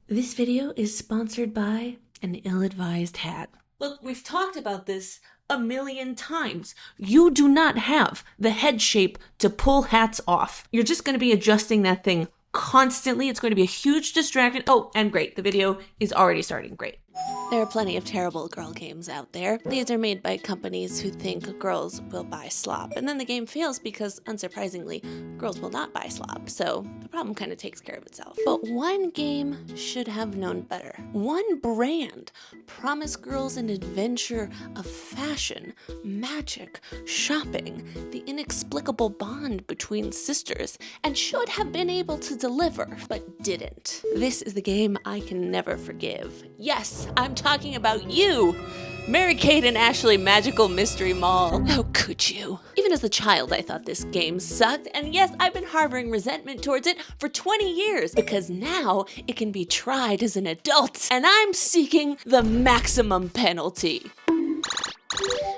This video is sponsored by an ill-advised hat. Look, we've talked about this a million times. You do not have the head shape to pull hats off. You're just going to be adjusting that thing constantly. It's going to be a huge distraction. Oh, and great, the video is already starting. Great. There are plenty of terrible girl games out there. These are made by companies who think girls will buy slop, and then the game fails because, unsurprisingly, girls will not buy slop, so the problem kind of takes care of itself. But one game should have known better. One brand promised girls an adventure of fashion, magic, shopping, the inexplicable bond between sisters, and should have been able to deliver, but didn't. This is the game I can never forgive. Yes, I'm talking about you! Mary-Kate and Ashley Magical Mystery Mall. How could you? Even as a child, I thought this game sucked, and yes, I've been harboring resentment towards it for 20 years, because now it can be tried as an adult, and I'm seeking the maximum penalty.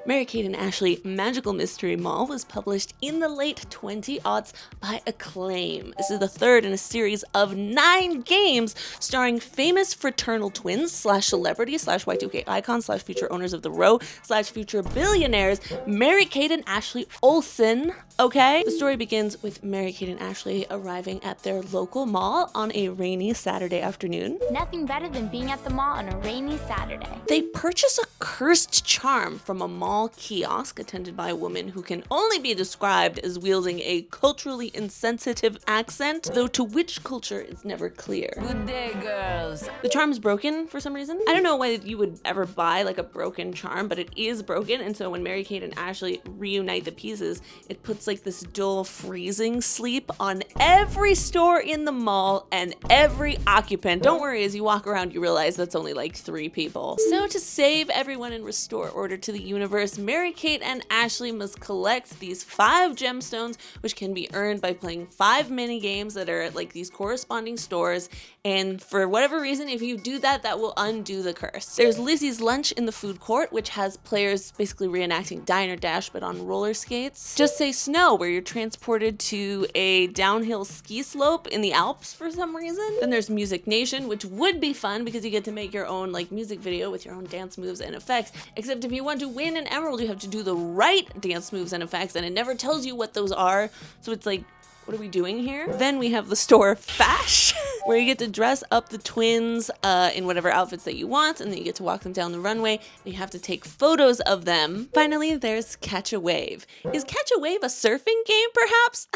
Mary-Kate and Ashley Magical Mystery Mall was published in the late 2000s by Acclaim. This is the third in a series of 9 games starring famous fraternal twins slash celebrities slash Y2K icons slash future owners of the row slash future billionaires, Mary-Kate and Ashley Olsen. Okay? The story begins with Mary-Kate and Ashley arriving at their local mall on a rainy Saturday afternoon. Nothing better than being at the mall on a rainy Saturday. They purchase a cursed charm from a mall kiosk attended by a woman who can only be described as wielding a culturally insensitive accent, though to which culture is never clear. Good day, girls. The charm's broken for some reason. I don't know why you would ever buy like a broken charm, but it is broken, and so when Mary-Kate and Ashley reunite the pieces, it puts like this dull freezing sleep on every store in the mall and every occupant. Don't worry, as you walk around you realize that's only like 3 people. So to save everyone and restore order to the universe, Mary-Kate and Ashley must collect these 5 gemstones, which can be earned by playing 5 mini games that are at like these corresponding stores, and for whatever reason, if you do that, that will undo the curse. There's Lizzie's Lunch in the food court, which has players basically reenacting Diner Dash but on roller skates. Just Say Snow, where you're transported to a downhill ski slope in the Alps for some reason. Then there's Music Nation, which would be fun because you get to make your own like music video with your own dance moves and effects, except if you want to win an emerald, you have to do the right dance moves and effects, and it never tells you what those are, so it's like, what are we doing here? Then we have the store Fash, where you get to dress up the twins in whatever outfits that you want, and then you get to walk them down the runway, and you have to take photos of them. Finally, there's Catch a Wave. Is Catch a Wave a surfing game, perhaps?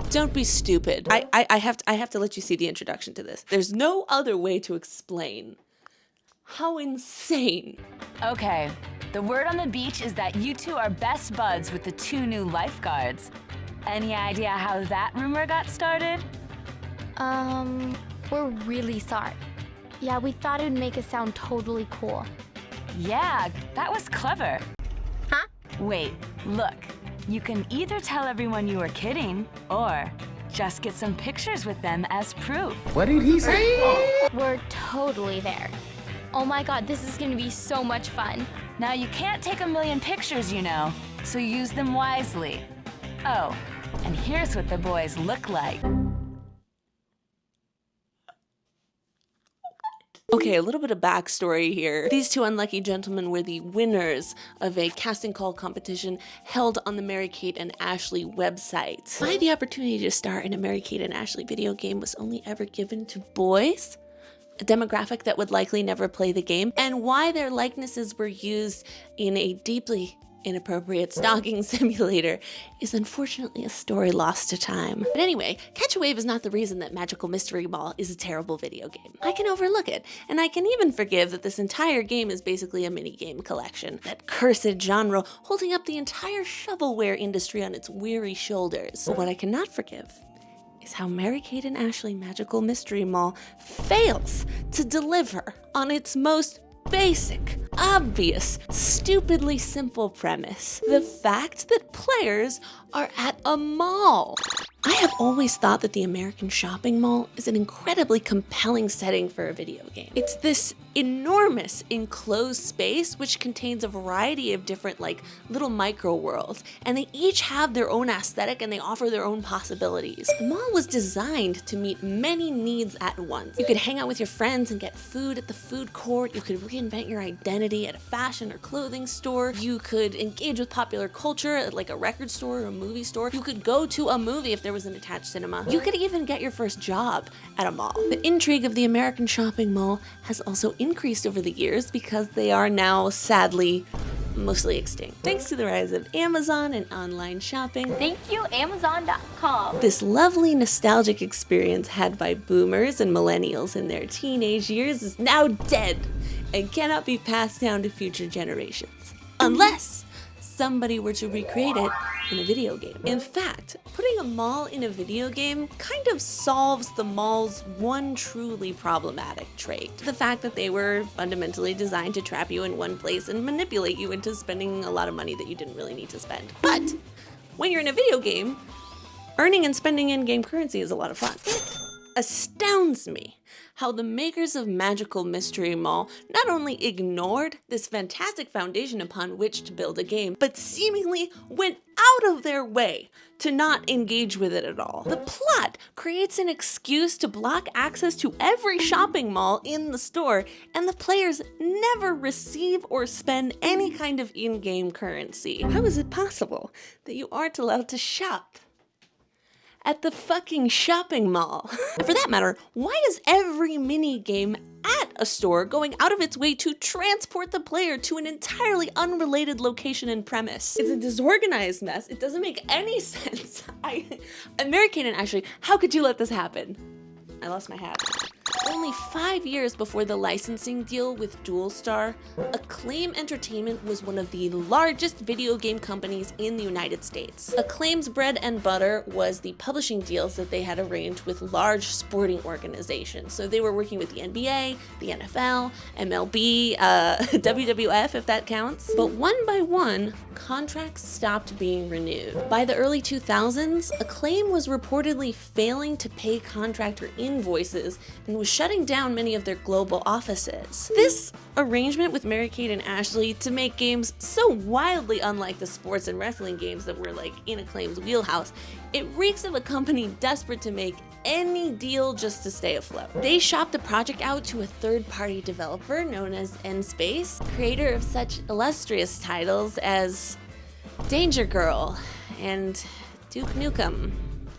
Don't be stupid. I have to let you see the introduction to this. There's no other way to explain how insane. Okay, the word on the beach is that you two are best buds with the 2 new lifeguards. Any idea how that rumor got started? We're really sorry. Yeah, we thought it would make us sound totally cool. Yeah, that was clever. Huh? Wait, look. You can either tell everyone you were kidding, or just get some pictures with them as proof. What did he say? We're totally there. Oh my god, this is gonna be so much fun. Now you can't take a million pictures, you know, so use them wisely. Oh, and here's what the boys look like. Okay, a little bit of backstory here. These 2 unlucky gentlemen were the winners of a casting call competition held on the Mary-Kate and Ashley website. Why the opportunity to star in a Mary-Kate and Ashley video game was only ever given to boys, a demographic that would likely never play the game, and why their likenesses were used in a deeply inappropriate stalking simulator is unfortunately a story lost to time. But anyway, Catch a Wave is not the reason that Magical Mystery Mall is a terrible video game. I can overlook it, and I can even forgive that this entire game is basically a minigame collection, that cursed genre holding up the entire shovelware industry on its weary shoulders. But what I cannot forgive is how Mary-Kate and Ashley Magical Mystery Mall fails to deliver on its most basic, obvious, stupidly simple premise. The fact that players are at a mall. I have always thought that the American shopping mall is an incredibly compelling setting for a video game. It's this enormous enclosed space which contains a variety of different like little micro worlds, and they each have their own aesthetic and they offer their own possibilities. The mall was designed to meet many needs at once. You could hang out with your friends and get food at the food court. You could reinvent your identity at a fashion or clothing store. You could engage with popular culture at like a record store or a movie store. You could go to a movie if there was an attached cinema. You could even get your first job at a mall. The intrigue of the American shopping mall has also increased over the years because they are now sadly mostly extinct. Thanks to the rise of Amazon and online shopping, Thank you, Amazon.com. this lovely nostalgic experience had by boomers and millennials in their teenage years is now dead and cannot be passed down to future generations. Unless somebody were to recreate it in a video game. In fact, putting a mall in a video game kind of solves the mall's one truly problematic trait. The fact that they were fundamentally designed to trap you in one place and manipulate you into spending a lot of money that you didn't really need to spend. But when you're in a video game, earning and spending in-game currency is a lot of fun. It astounds me how the makers of Magical Mystery Mall not only ignored this fantastic foundation upon which to build a game, but seemingly went out of their way to not engage with it at all. The plot creates an excuse to block access to every shopping mall in the store, and the players never receive or spend any kind of in-game currency. How is it possible that you aren't allowed to shop at the fucking shopping mall? For that matter, why is every mini game at a store going out of its way to transport the player to an entirely unrelated location and premise? It's a disorganized mess. It doesn't make any sense. Mary-Kate and Ashley, how could you let this happen? I lost my hat. Only 5 years before the licensing deal with Dual Star, Acclaim Entertainment was one of the largest video game companies in the United States. Acclaim's bread and butter was the publishing deals that they had arranged with large sporting organizations. So they were working with the NBA, the NFL, MLB, WWF if that counts. But one by one, contracts stopped being renewed. By the early 2000s, Acclaim was reportedly failing to pay contractor invoices and was shutting down many of their global offices. This arrangement with Mary-Kate and Ashley to make games so wildly unlike the sports and wrestling games that were like in Acclaim's wheelhouse, it reeks of a company desperate to make any deal just to stay afloat. They shopped the project out to a third-party developer known as N-Space, creator of such illustrious titles as Danger Girl and Duke Nukem,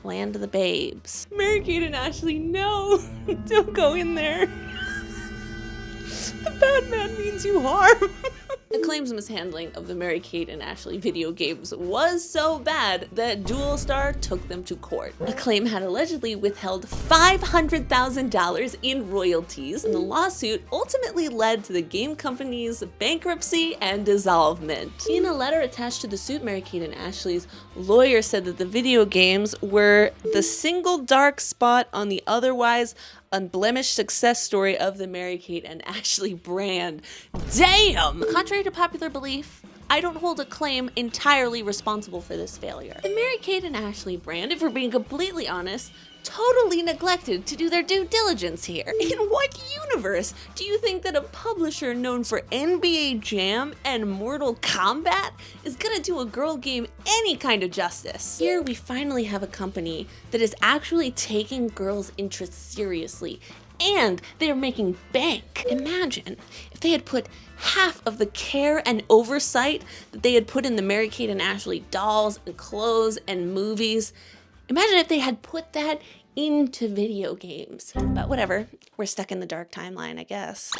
Land of the Babes. Mary-Kate and Ashley, no! Don't go in there. The bad man means you harm. Acclaim's mishandling of the Mary-Kate and Ashley video games was so bad that Dual Star took them to court. Acclaim had allegedly withheld $500,000 in royalties, and the lawsuit ultimately led to the game company's bankruptcy and dissolvement. In a letter attached to the suit, Mary-Kate and Ashley's lawyer said that the video games were the single dark spot on the otherwise unblemished success story of the Mary-Kate and Ashley brand. Damn! Contrary to popular belief, I don't hold Acclaim entirely responsible for this failure. The Mary-Kate and Ashley brand, if we're being completely honest, totally neglected to do their due diligence here. In what universe do you think that a publisher known for NBA Jam and Mortal Kombat is gonna do a girl game any kind of justice? Here we finally have a company that is actually taking girls' interests seriously, and they're making bank. Imagine if they had put half of the care and oversight that they had put in the Mary-Kate and Ashley dolls and clothes and movies. Imagine if they had put that into video games. But whatever, we're stuck in the dark timeline, I guess.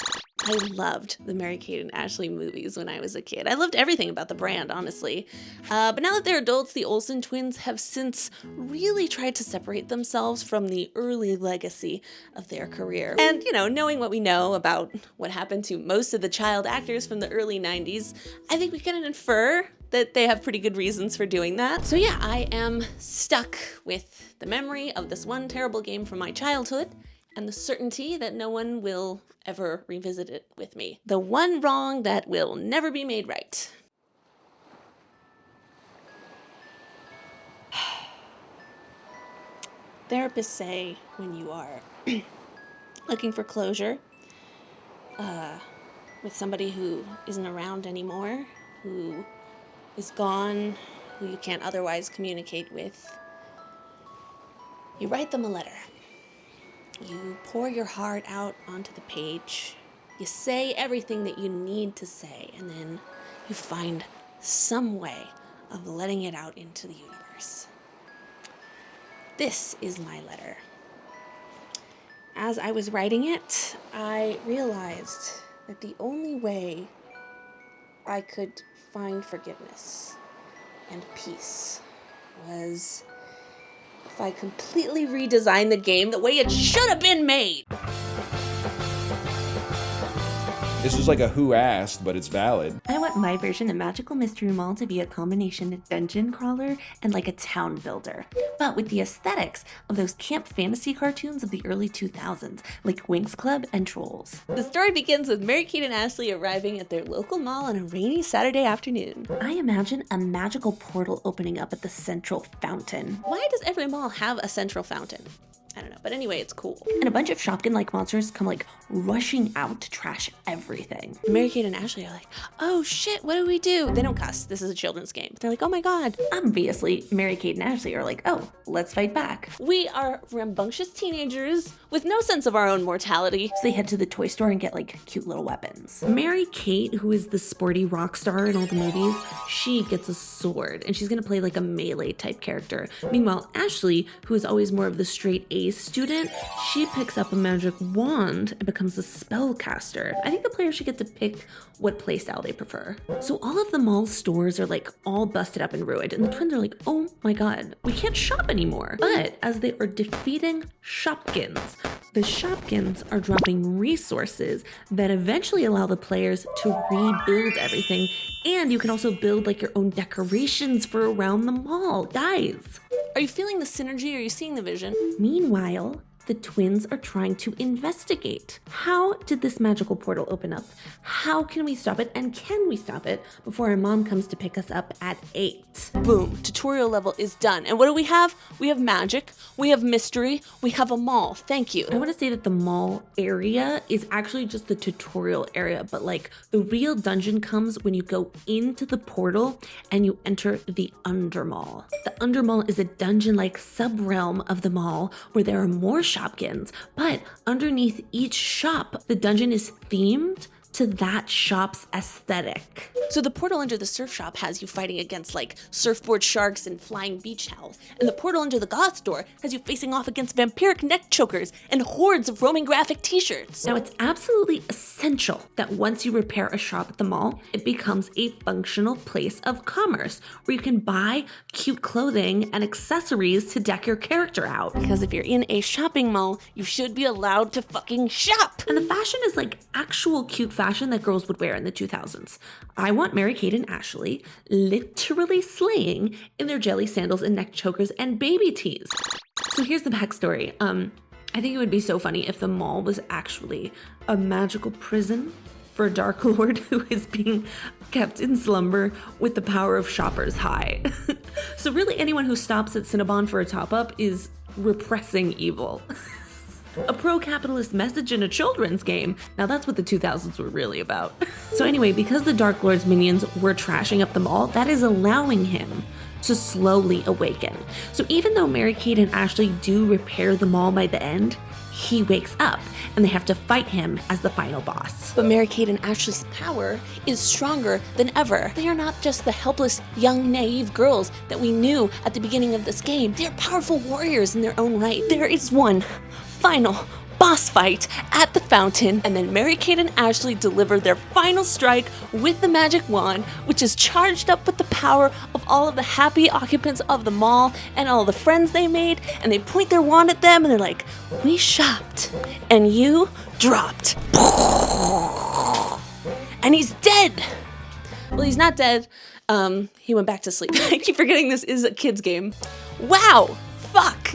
I loved the Mary-Kate and Ashley movies when I was a kid. I loved everything about the brand, honestly. But now that they're adults, the Olsen twins have since really tried to separate themselves from the early legacy of their career. And, you know, knowing what we know about what happened to most of the child actors from the early 90s, I think we can infer that they have pretty good reasons for doing that. So yeah, I am stuck with the memory of this one terrible game from my childhood and the certainty that no one will ever revisit it with me. The one wrong that will never be made right. Therapists say when you are looking for closure, with somebody who isn't around anymore, who is gone, who you can't otherwise communicate with. You write them a letter. You pour your heart out onto the page. You say everything that you need to say, and then you find some way of letting it out into the universe. This is my letter. As I was writing it, I realized that the only way I could find forgiveness and peace was if I completely redesigned the game the way it should have been made. This is like a who asked, but it's valid. I want my version of Magical Mystery Mall to be a combination of dungeon crawler and like a town builder, but with the aesthetics of those camp fantasy cartoons of the early 2000s, like Winx Club and Trolls. The story begins with Mary-Kate and Ashley arriving at their local mall on a rainy Saturday afternoon. I imagine a magical portal opening up at the central fountain. Why does every mall have a central fountain? I don't know, but anyway, it's cool. And a bunch of Shopkin-like monsters come like rushing out to trash everything. Mary-Kate and Ashley are like, oh shit, what do we do? They don't cuss, this is a children's game. They're like, oh my god. Obviously, Mary-Kate and Ashley are like, oh, let's fight back. We are rambunctious teenagers with no sense of our own mortality. So they head to the toy store and get like cute little weapons. Mary-Kate, who is the sporty rock star in all the movies, she gets a sword and she's gonna play like a melee type character. Meanwhile, Ashley, who is always more of the straight A student, she picks up a magic wand and becomes a spellcaster. I think the player should get to pick what playstyle they prefer. So all of the mall stores are like all busted up and ruined, and the twins are like, oh my god, we can't shop anymore. But as they are defeating Shopkins, the Shopkins are dropping resources that eventually allow the players to rebuild everything, and you can also build like your own decorations for around the mall. Guys, are you feeling the synergy? Are you seeing the vision? Meanwhile, the twins are trying to investigate. How did this magical portal open up? How can we stop it? And can we stop it before our mom comes to pick us up at 8? Boom, tutorial level is done. And what do we have? We have magic, we have mystery, we have a mall. Thank you. I want to say that the mall area is actually just the tutorial area, but like the real dungeon comes when you go into the portal and you enter the Undermall. The Undermall is a dungeon-like sub-realm of the mall where there are more Shopkins, but underneath each shop, the dungeon is themed to that shop's aesthetic. So the portal under the surf shop has you fighting against like surfboard sharks and flying beach towels, and the portal under the goth store has you facing off against vampiric neck chokers and hordes of roaming graphic t-shirts. Now it's absolutely essential that once you repair a shop at the mall, it becomes a functional place of commerce where you can buy cute clothing and accessories to deck your character out. Because if you're in a shopping mall, you should be allowed to fucking shop. And the fashion is like actual cute fashion that girls would wear in the 2000s. I want Mary-Kate and Ashley literally slaying in their jelly sandals and neck chokers and baby tees. So here's the backstory. I think it would be so funny if the mall was actually a magical prison for a Dark Lord who is being kept in slumber with the power of shoppers high. So really anyone who stops at Cinnabon for a top-up is repressing evil. A pro-capitalist message in a children's game. Now that's what the 2000s were really about. So anyway, because the Dark Lord's minions were trashing up the mall, that is allowing him to slowly awaken. So even though Mary-Kate and Ashley do repair the mall by the end, he wakes up and they have to fight him as the final boss. But Mary-Kate and Ashley's power is stronger than ever. They are not just the helpless, young, naive girls that we knew at the beginning of this game. They are powerful warriors in their own right. There is one final boss fight at the fountain, and then Mary-Kate and Ashley deliver their final strike with the magic wand, which is charged up with the power of all of the happy occupants of the mall and all the friends they made, and they point their wand at them and they're like, we shopped and you dropped. And he's dead. Well, he's not dead. He went back to sleep. I keep forgetting this is a kid's game. Wow. fuck.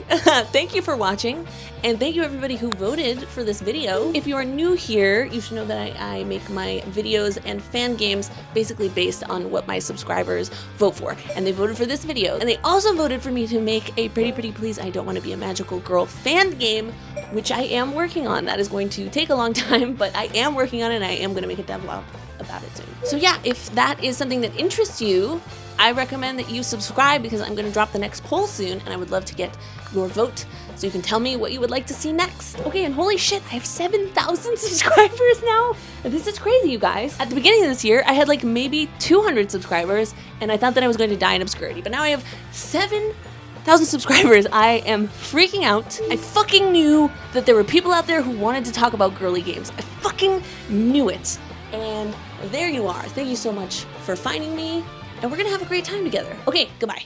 Thank you for watching, and thank you everybody who voted for this video. If you are new here, you should know that I make my videos and fan games basically based on what my subscribers vote for, and they voted for this video. And they also voted for me to make a Pretty Please I Don't Want to Be a Magical Girl fan game, which I am working on. That is going to take a long time, but I am working on it, and I am going to make a devlog about it soon. So yeah, if that is something that interests you, I recommend that you subscribe, because I'm going to drop the next poll soon, and I would love to get your vote so you can tell me what you would like to see next. Okay, and holy shit, I have 7,000 subscribers now. This is crazy, you guys. At the beginning of this year, I had like maybe 200 subscribers, and I thought that I was going to die in obscurity, but now I have 7,000 subscribers. I am freaking out. I fucking knew that there were people out there who wanted to talk about girly games. I fucking knew it. And there you are. Thank you so much for finding me, and we're gonna have a great time together. Okay, goodbye.